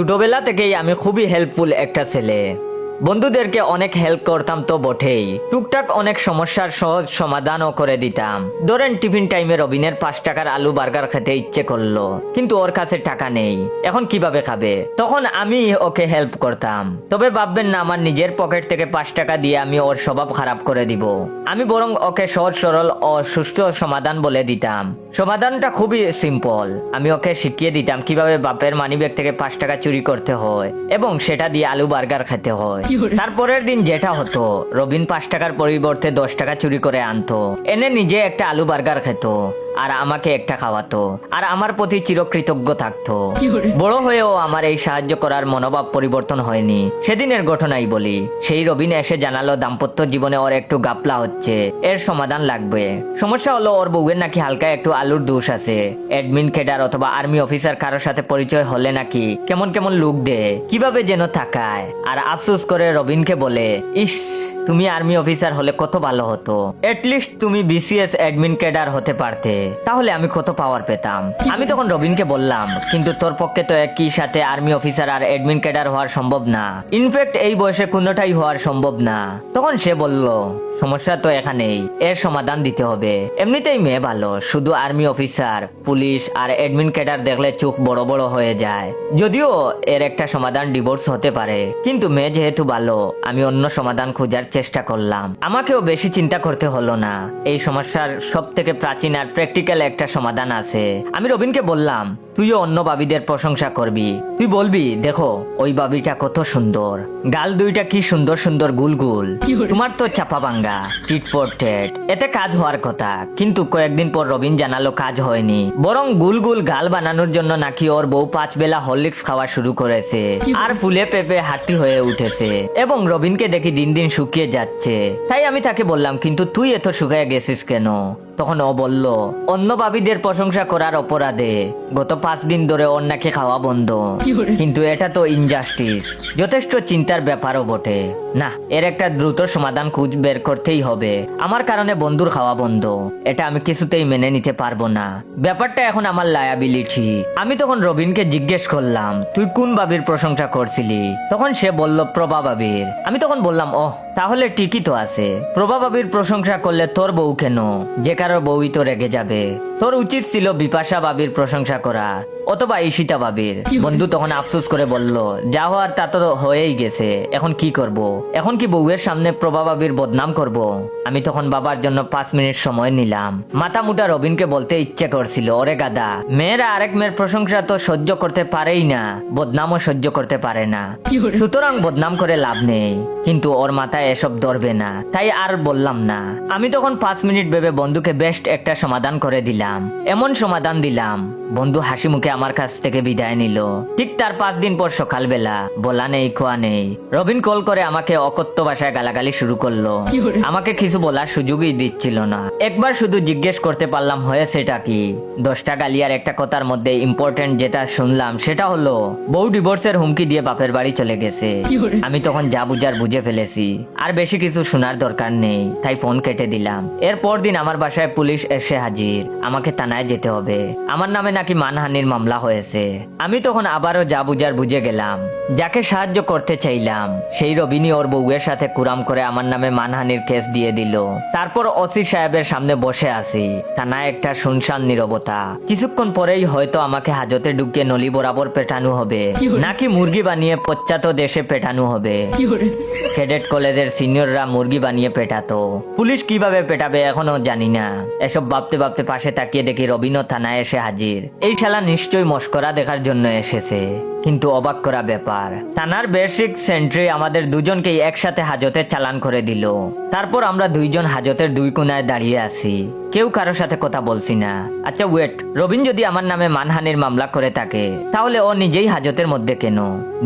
ছোটবেলা থেকেই আমি খুবই হেল্পফুল একটা ছেলে। বন্ধুদেরকে অনেক হেল্প করতাম তো বটেই, টুকটাক অনেক সমস্যার সহজ সমাধানও করে দিতাম। ধরেন টিফিন টাইমে রবিনের 5 টাকার আলু বার্গার খেতে ইচ্ছে করলো, কিন্তু ওর কাছে টাকা নেই, এখন কিভাবে খাবে? তখন আমি ওকে হেল্প করতাম। তবে ভাববেন না আমার নিজের পকেট থেকে 5 টাকা দিয়ে আমি ওর স্বভাব খারাপ করে দিব। আমি বরং ওকে সহজ সরল ও সুষ্ঠু সমাধান বলে দিতাম। সমাধানটা খুবই সিম্পল। আমি ওকে শিখিয়ে দিতাম কিভাবে বাপের মানিব্যাগ থেকে 5 টাকা চুরি করতে হয় এবং সেটা দিয়ে আলু বার্গার খেতে হয়। তারপরের দিন যেটা হতো, রবিন 5 টাকার পরিবর্তে 10 টাকা চুরি করে আনতো, এনে নিজে একটা আলু বার্গার খেত আর আমাকে একটা খাওয়াতো, আর আমার প্রতি চিরকৃতজ্ঞ থাকতো। বড় হয়েও আমার এই সাহায্য করার মনোভাব পরিবর্তন হয়নি। সেদিনের ঘটনাই বলি। সেই রবিন এসে জানালো দাম্পত্য জীবনে ওর একটু গাপলা হচ্ছে, এর সমাধান লাগবে। সমস্যা হলো ওর বউয়ের নাকি হালকা একটু আলুর দোষ আছে। অ্যাডমিন ক্যাডার অথবা আর্মি অফিসার কারোর সাথে পরিচয় হলে নাকি কেমন কেমন লুক দেয়, কিভাবে যেন তাকায়। আর আফসোস করে রবিনকে বলে, ইস তুমি আর্মি অফিসার হলে কত ভালো হতো, এটলিস্ট তুমি বিসিএস অ্যাডমিন ক্যাডার হতে পারতে, তাহলে আমি কত পাওয়ার পেতাম। আমি তখন রবিনকে বললাম, কিন্তু তোর পক্ষে তো একই সাথে আর্মি অফিসার আর অ্যাডমিন ক্যাডার হওয়ার সম্ভব না, ইনফ্যাক্ট এই বয়সে কোনোটাই হওয়ার সম্ভব না। তখন সে বলল, সমস্যা তো এখানেই, এর সমাধান দিতে হবে। এমনিতেই মেয়ে ভালো, শুধু আর্মি অফিসার, পুলিশ আর অ্যাডমিন ক্যাডার দেখলে চোখ বড় বড় হয়ে যায়। যদিও এর একটা সমাধান ডিভোর্স হতে পারে, কিন্তু মেয়ে যেহেতু ভালো, আমি অন্য সমাধান খোঁজার চেষ্টা করলাম। আমাকেও বেশি চিন্তা করতে হলো না। এই সমস্যার সব থেকে প্রাচীন আর প্র্যাকটিক্যাল একটা সমাধান আছে। আমি রবিনকে বললাম, তুইও অন্য বাবিদের প্রশংসা করবি। তুই বলবি, দেখো ওই বাবিটা কত সুন্দর, গাল দুইটা কি সুন্দর সুন্দর গুল গুল, তোমার তো চাপা ভাঙ্গা, টিট ফর টেট। এতে কাজ হওয়ার কথা, কিন্তু কয়েকদিন পর রবিন জানালো কাজ হয়নি, বরং গুল গুল গাল বানানোর জন্য নাকি ওর বউ 5 বেলা হরলিক্স খাওয়া শুরু করেছে আর ফুলে পেঁপে হাঁটি হয়ে উঠেছে, এবং রবিনকে দেখি দিন দিন শুকিয়ে যাচ্ছে। তাই আমি তাকে বললাম, কিন্তু তুই এত শুকিয়ে গেছিস কেন? তখন ও বলল, অন্য বাবিদের প্রশংসা করার অপরাধে গত 5 দিন ধরে ওর নাকি খাওয়া বন্ধ। কিন্তু এটা তো ইনজাস্টিস, যথেষ্ট চিন্তার ব্যাপারও বটে। না, এর একটা দ্রুত সমাধান খুঁজ বের করতেই হবে। আমার কারণে বন্ধুর খাওয়া বন্ধ, এটা আমি কিছুতেই মেনে নিতে পারবো না। ব্যাপারটা এখন আমার লায়াবিলিটি। আমি তখন রবিনকে জিজ্ঞেস করলাম, তুই কোন বাবির প্রশংসা করছিলি? তখন সে বলল, প্রভা বাবির। আমি তখন বললাম, ওহ তাহলে ঠিকই তো আছে, প্রভা বাবির প্রশংসা করলে তোর বউ কেন? যে কারোর বউই তো রেগে যাবে। তোর উচিত ছিল বিপাশা বাবির প্রশংসা করা অথবা ঈশিতা বাবির। বন্ধু তখন আফসোস করে বলল, যা হওয়ার তা তো হয়েই গেছে, এখন কি করব? এখন কি বউয়ের সামনে প্রভা বাবির বদনাম করব? আমি তখন বাবার জন্য 5 মিনিট সময় নিলাম। মাথা মুটা রবিনকে বলতে ইচ্ছে করছিল, ওরে গাদা, মেয়েরা আরেক মেয়ের প্রশংসা তো সহ্য করতে পারেই না, বদনামও সহ্য করতে পারে না, সুতরাং বদনাম করে লাভ নেই। কিন্তু ওর মাথায় এসব ধরবে না, তাই আর বললাম না। আমি তখন 5 মিনিট ভেবে বন্ধুকে বেস্ট একটা সমাধান করে দিলাম। এমন সমাধান দিলাম, বন্ধু হাসি মুখে আমার কাছ থেকে বিদায় নিল। ঠিক তার 5 দিন পর সকালবেলা, বলা নেই খোয়া নেই, রবিন কল করে আমাকে অকথ্য ভাষায় গালাগালি শুরু করলো। আমাকে কিছু বলার সুযোগই দিচ্ছিল না। একবার শুধু জিজ্ঞেস করতে পারলাম, হয়েছেটা কি? 10টা গালি আর একটা কথার মধ্যে ইম্পর্টেন্ট যেটা শুনলাম সেটা হলো, বউ ডিভোর্সের হুমকি দিয়ে বাপের বাড়ি চলে গেছে। আমি তখন যা বুঝার বুঝে ফেলেছি, আর বেশি কিছু শোনার দরকার নেই, তাই ফোন কেটে দিলাম। এরপর দিন আমার বাসায় পুলিশ এসে হাজির। আমাকে থানায় যেতে হবে, আমার নামে নাকি মানহানির মামলা হয়েছে। আমি তখন আবারও যা বুঝার বুঝে গেলাম। যাকে সাহায্য করতে চাইলাম সেই রবিনী ওর বউয়ের সাথে কুরাম করে আমার নামে মানহানির কেস দিয়ে দিল। তারপর ওসি সাহেবের সামনে বসে আছি। থানায় একটা শুনশান নীরবতা। কিছুক্ষণ পরেই হয়তো আমাকে হাজতে ঢুকিয়ে নলি বরাবর পেটানো হবে, নাকি মুরগি বানিয়ে পশ্চাৎ দেশে পেটানো হবে। ক্যাডেট কলেজের সিনিয়ররা মুরগি বানিয়ে পেটাতো, পুলিশ কিভাবে পেটাবে এখনো জানি না। এসব ভাবতে ভাবতে পাশে তাকিয়ে দেখি রবিনও থানায় এসে হাজির। এই শালা নিশ্চয়ই মস্করা দেখার জন্য এসেছে। কিন্তু অবাক করা ব্যাপার, থানার বেসিক সেন্ট্রি আমাদের দুজনকেই একসাথে হাজতে চালান করে দিল। তারপর আমরা দুইজন হাজতের 2 কোণায় দাঁড়িয়ে আছি, কেউ কারোর সাথে কথা বলছি না। আচ্ছা ওয়েট, রবিন যদি আমার নামে মানহানির মামলা করে থাকে, তাহলে ও নিজেই হাজতের মধ্যে কেন?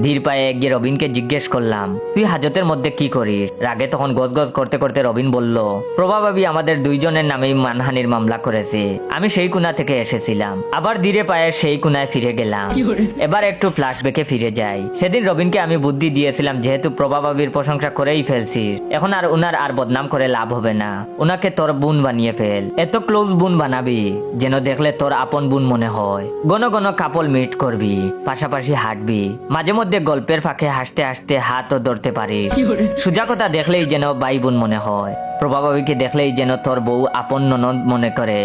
ধীর পায়ে গিয়ে রবিনকে জিজ্ঞেস করলাম, তুই হাজতের মধ্যে কি করিস? রাগে তখন গজগজ করতে করতে রবিন বলল, প্রভাবী আমাদের দুইজনের নামেই মানহানির মামলা করেছে, আমি সেই কোণা থেকে এসেছিলাম। আবার ধীরে পায়ে সেই কোণায় ফিরে গেলাম। এবার একটু ফ্ল্যাশব্যাকে ফিরে যাই। সেদিন রবিনকে আমি বুদ্ধি দিয়েছিলাম, যেহেতু প্রভা ভাবির প্রশংসা করেই ফেলছিস, এখন আর উনার আর বদনাম করে লাভ হবে না, উনাকে তোর বোন বানিয়ে ফেল। এত ক্লোজ বোন বানাবি যেন দেখলে তোর আপন বোন মনে হয়। ঘন ঘন কাপল মিট করবি, পাশাপাশি হাঁটবি, মাঝে মধ্যে গল্পের ফাঁকে হাসতে হাসতে হাতও ধরতে পারিস। সোজা কথা দেখলেই যেন ভাই বোন মনে হয়, প্রভা ভাবিকে দেখলেই যেন তোর বউ আপন ননদ মনে করে।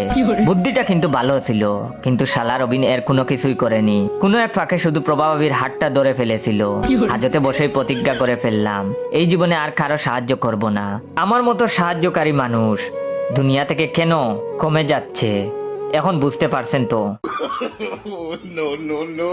বুদ্ধিটা কিন্তু ভালো ছিল, কিন্তু শালা রবিন এর কোনো কিছুই করেনি। কোনো এক ফাঁকে শুধু প্রভা ভাবির হাতটা ধরে ফেলেছিল। হাজতে বসেই প্রতিজ্ঞা করে ফেললাম, এই জীবনে আর কারো সাহায্য করব না। আমার মতো সাহায্যকারী মানুষ দুনিয়া থেকে কেন কমে যাচ্ছে এখন বুঝতে পারছেন তো? No, no, no.